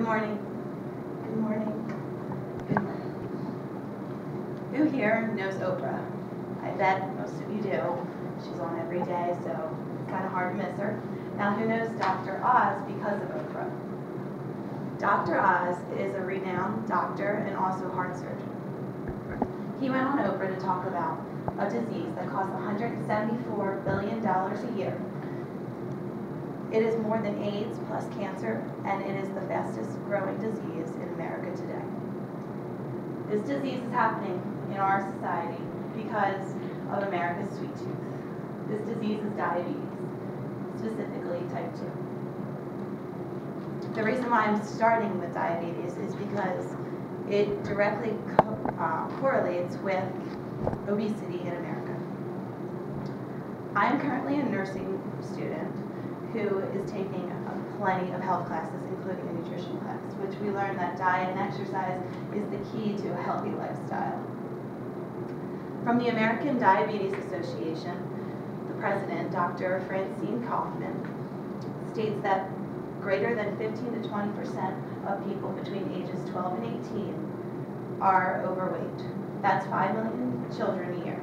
Good morning. Good morning. Good morning. Who here knows Oprah? I bet most of you do. She's on every day, so it's kind of hard to miss her. Now, who knows Dr. Oz because of Oprah? Dr. Oz is a renowned doctor and also heart surgeon. He went on Oprah to talk about a disease that costs $174 billion a year. It is more than AIDS plus cancer, and it is the fastest growing disease in America today. This disease is happening in our society because of America's sweet tooth. This disease is diabetes, specifically type 2. The reason why I'm starting with diabetes is because it directly correlates with obesity in America. I'm currently a nursing student who is taking plenty of health classes, including a nutrition class, which we learned that diet and exercise is the key to a healthy lifestyle. From the American Diabetes Association, the president, Dr. Francine Kaufman, states that greater than 15 to 20% of people between ages 12 and 18 are overweight. That's 5 million children a year.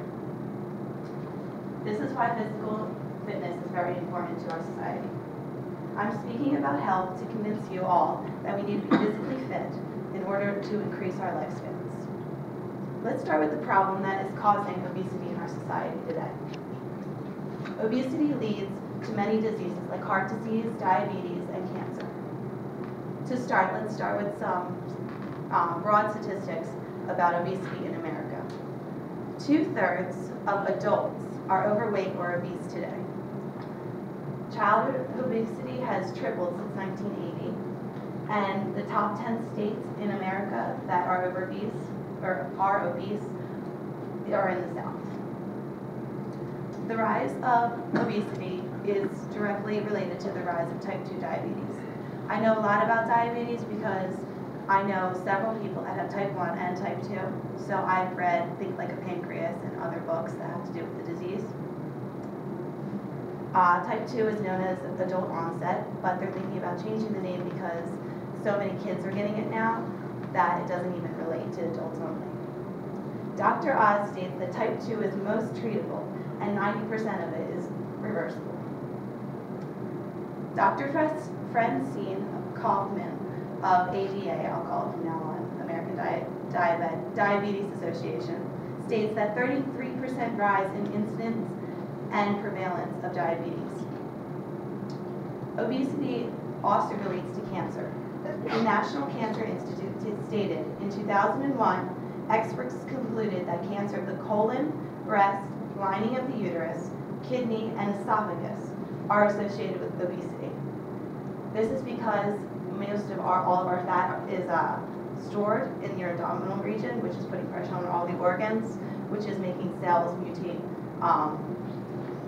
This is why physical fitness is very important to our society. I'm speaking about health to convince you all that we need to be physically fit in order to increase our lifespans. Let's start with the problem that is causing obesity in our society today. Obesity leads to many diseases like heart disease, diabetes, and cancer. To start, let's start with some broad statistics about obesity in America. 2/3 of adults are overweight or obese today. Childhood obesity has tripled since 1980, and the top 10 states in America that are obese are in the South. The rise of obesity is directly related to the rise of type 2 diabetes. I know a lot about diabetes because I know several people that have type 1 and type 2, so I've read Think Like a Pancreas and other books that have to do with the disease. Type 2 is known as adult onset, but they're thinking about changing the name because so many kids are getting it now that it doesn't even relate to adults only. Dr. Oz states that type 2 is most treatable and 90% of it is reversible. Dr. Francine Kaufman of ADA, I'll call it from now on, American Diabetes Association, states that 33% rise in incidence and prevalence of diabetes. Obesity also relates to cancer. The National Cancer Institute stated in 2001, experts concluded that cancer of the colon, breast, lining of the uterus, kidney, and esophagus are associated with obesity. This is because all of our fat is stored in your abdominal region, which is putting pressure on all the organs, which is making cells mutate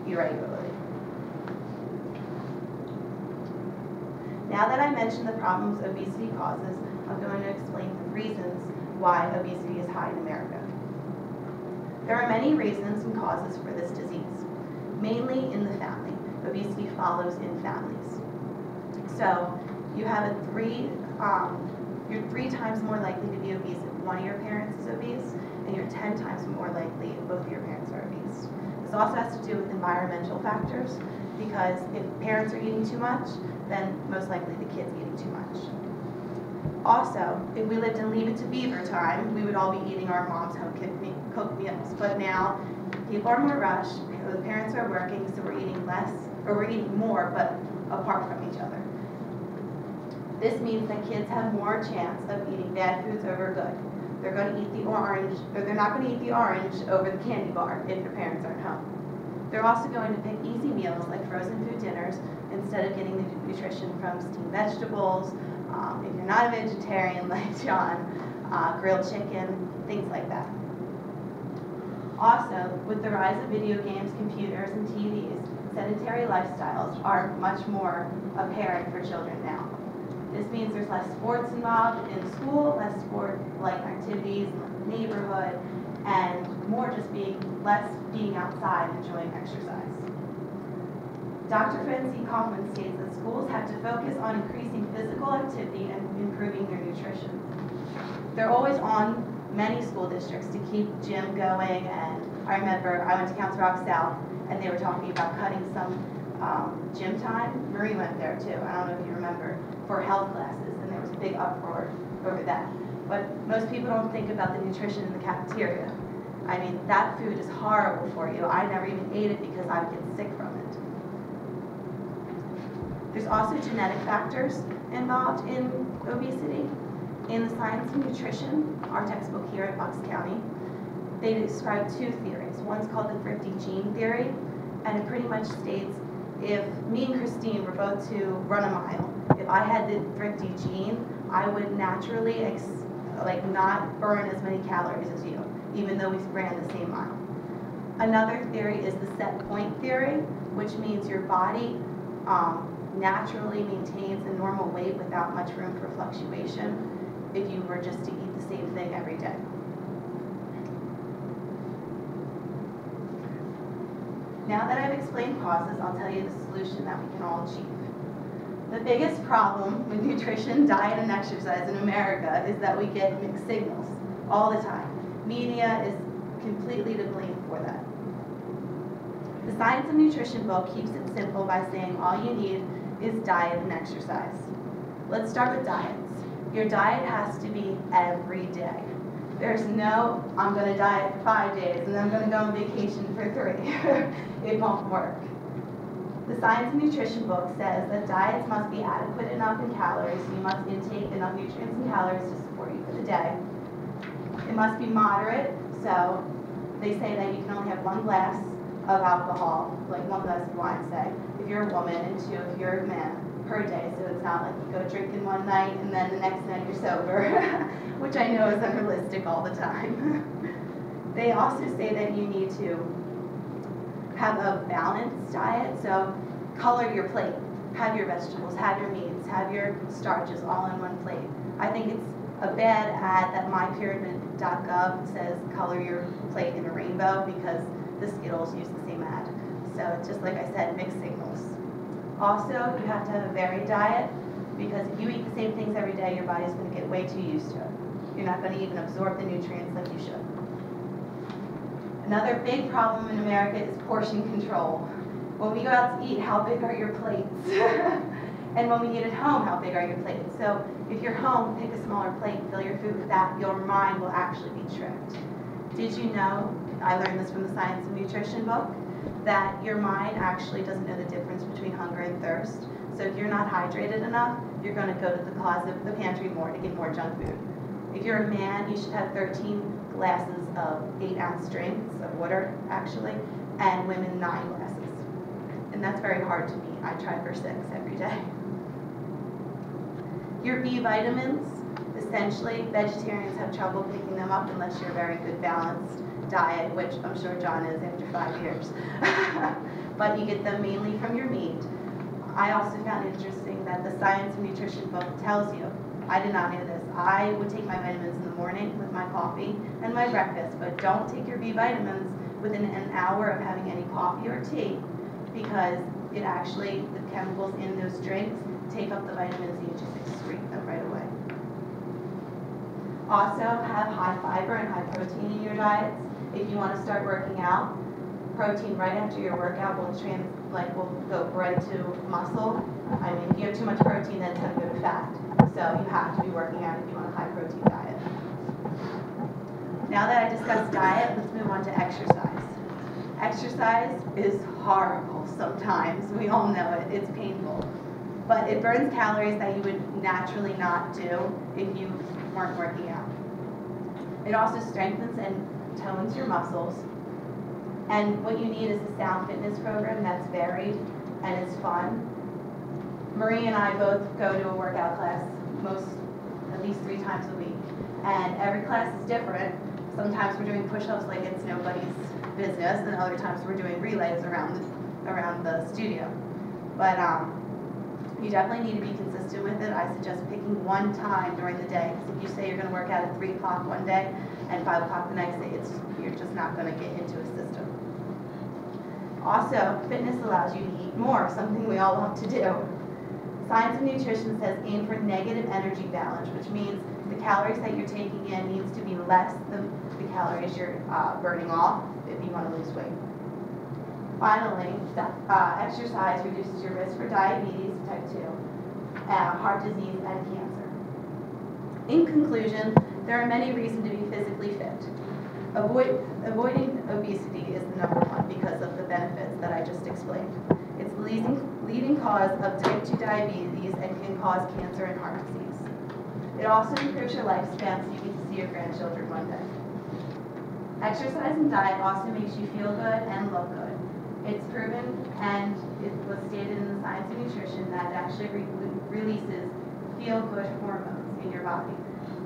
irregularly. Now that I mentioned the problems obesity causes, I'm going to explain the reasons why obesity is high in America. There are many reasons and causes for this disease, mainly in the family. Obesity follows in families. So you have you're 3 times more likely to be obese if one of your parents is obese, and you're 10 times more likely if both of your parents are obese. This also has to do with environmental factors, because if parents are eating too much, then most likely the kid's eating too much. Also, if we lived in Leave It to Beaver time, we would all be eating our mom's home-cooked meals. But now, people are more rushed, the parents are working, so we're eating less, or we're eating more, but apart from each other. This means that kids have more chance of eating bad foods over good. They're going to eat the orange, or they're not going to eat the orange over the candy bar if their parents aren't home. They're also going to pick easy meals like frozen food dinners instead of getting the nutrition from steamed vegetables, if you're not a vegetarian like John, grilled chicken, things like that. Also, with the rise of video games, computers, and TVs, sedentary lifestyles are much more apparent for children now. This means there's less sports involved in school, less sport-like activities in the neighborhood, and more just less being outside enjoying exercise. Dr. Francie Kaufman states that schools have to focus on increasing physical activity and improving their nutrition. They're always on many school districts to keep gym going, and I remember I went to Council Rock South and they were talking about cutting some gym time. Marie went there too, I don't know if you remember, for health classes, and there was a big uproar over that. But most people don't think about the nutrition in the cafeteria. I mean, that food is horrible for you. I never even ate it because I would get sick from it. There's also genetic factors involved in obesity. In the Science of Nutrition, our textbook here at Bucks County, they describe two theories. One's called the thrifty gene theory, and it pretty much states if me and Christine were both to run a mile, if I had the thrifty gene, I would naturally not burn as many calories as you, even though we ran the same mile. Another theory is the set point theory, which means your body naturally maintains a normal weight without much room for fluctuation if you were just to eat the same thing every day. Now that I've explained causes, I'll tell you the solution that we can all achieve. The biggest problem with nutrition, diet, and exercise in America is that we get mixed signals all the time. Media is completely to blame for that. The Science of Nutrition book keeps it simple by saying all you need is diet and exercise. Let's start with diets. Your diet has to be every day. There's no, I'm going to diet 5 days and then I'm going to go on vacation for 3. It won't work. The Science of Nutrition book says that diets must be adequate enough in calories, so you must intake enough nutrients and calories to support you for the day. It must be moderate, so they say that you can only have 1 glass of alcohol, like 1 glass of wine, say, if you're a woman, and 2 if you're a man, per day, so it's not like you go drinking one night and then the next night you're sober, which I know is unrealistic all the time. They also say that you need to have a balanced diet, so color your plate. Have your vegetables, have your meats, have your starches all in one plate. I think it's a bad ad that mypyramid.gov says color your plate in a rainbow because the Skittles use the same ad. So it's just like I said, mixed signals. Also, you have to have a varied diet because if you eat the same things every day, your body's going to get way too used to it. You're not going to even absorb the nutrients like you should. Another big problem in America is portion control. When we go out to eat, how big are your plates? And when we eat at home, how big are your plates? So if you're home, pick a smaller plate, fill your food with that, your mind will actually be tricked. Did you know, I learned this from the Science of Nutrition book, that your mind actually doesn't know the difference between hunger and thirst. So if you're not hydrated enough, you're going to go to the closet, the pantry more to get more junk food. If you're a man, you should have 13 glasses of 8-ounce drinks of water, actually, and women 9 glasses. And that's very hard to meet. I try for 6 every day. Your B vitamins, essentially, vegetarians have trouble picking them up unless you're a very good balanced diet, which I'm sure John is after 5 years. But you get them mainly from your meat. I also found it interesting that the Science of Nutrition book tells you, I did not know this, I would take my vitamins in the morning with my coffee and my breakfast, but don't take your B vitamins within an hour of having any coffee or tea, because it actually, the chemicals in those drinks take up the vitamins and you just excrete them right away. Also, have high fiber and high protein in your diets. If you want to start working out, protein right after your workout will go right to muscle. I mean, if you have too much protein, then it's going to go to fat. So you have to be working out if you want a high protein diet. Now that I discussed diet, let's move on to exercise. Exercise is horrible sometimes. We all know it. It's painful. But it burns calories that you would naturally not do if you weren't working out. It also strengthens and tones your muscles. And what you need is a sound fitness program that's varied and it's fun. Marie and I both go to a workout class at least 3 times a week. And every class is different. Sometimes we're doing push-ups like it's nobody's business, and other times we're doing relays around the studio. But you definitely need to be consistent with it. I suggest picking one time during the day, because if you say you're going to work out at 3 o'clock one day and 5 o'clock the next day, you're just not going to get into a system. Also, fitness allows you to eat more, something we all love to do. Science of Nutrition says aim for negative energy balance, which means the calories that you're taking in needs to be less than the calories you're burning off if you want to lose weight. Finally, exercise reduces your risk for diabetes type 2, heart disease, and cancer. In conclusion, there are many reasons to be physically fit. Avoiding obesity is the number one because of the benefits that I just explained. It's the leading cause of type 2 diabetes and can cause cancer and heart disease. It also improves your lifespan so you get to see your grandchildren one day. Exercise and diet also makes you feel good and look good. It's proven, and it was stated in the Science of Nutrition, that it actually releases feel-good hormones in your body.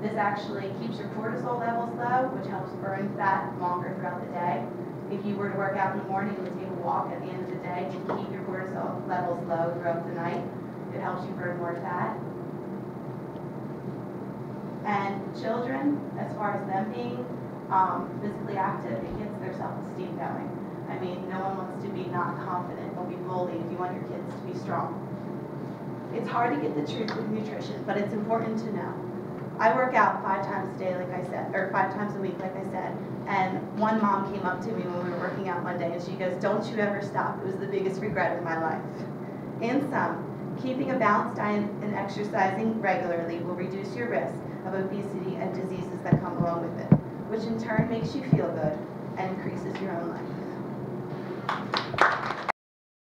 This actually keeps your cortisol levels low, which helps burn fat longer throughout the day. If you were to work out in the morning and take a walk at the end of the day to keep your cortisol levels low throughout the night, it helps you burn more fat. And children, as far as them being physically active, it gets their self-esteem going. I mean, no one wants to be not confident or be bullied if you want your kids to be strong. It's hard to get the truth with nutrition, but it's important to know. I work out 5 times a day, like I said, or 5 times a week, like I said, and one mom came up to me when we were working out one day, and she goes, "Don't you ever stop. It was the biggest regret of my life." In sum, keeping a balanced diet and exercising regularly will reduce your risk of obesity and diseases that come along with it, which in turn makes you feel good and increases your own life.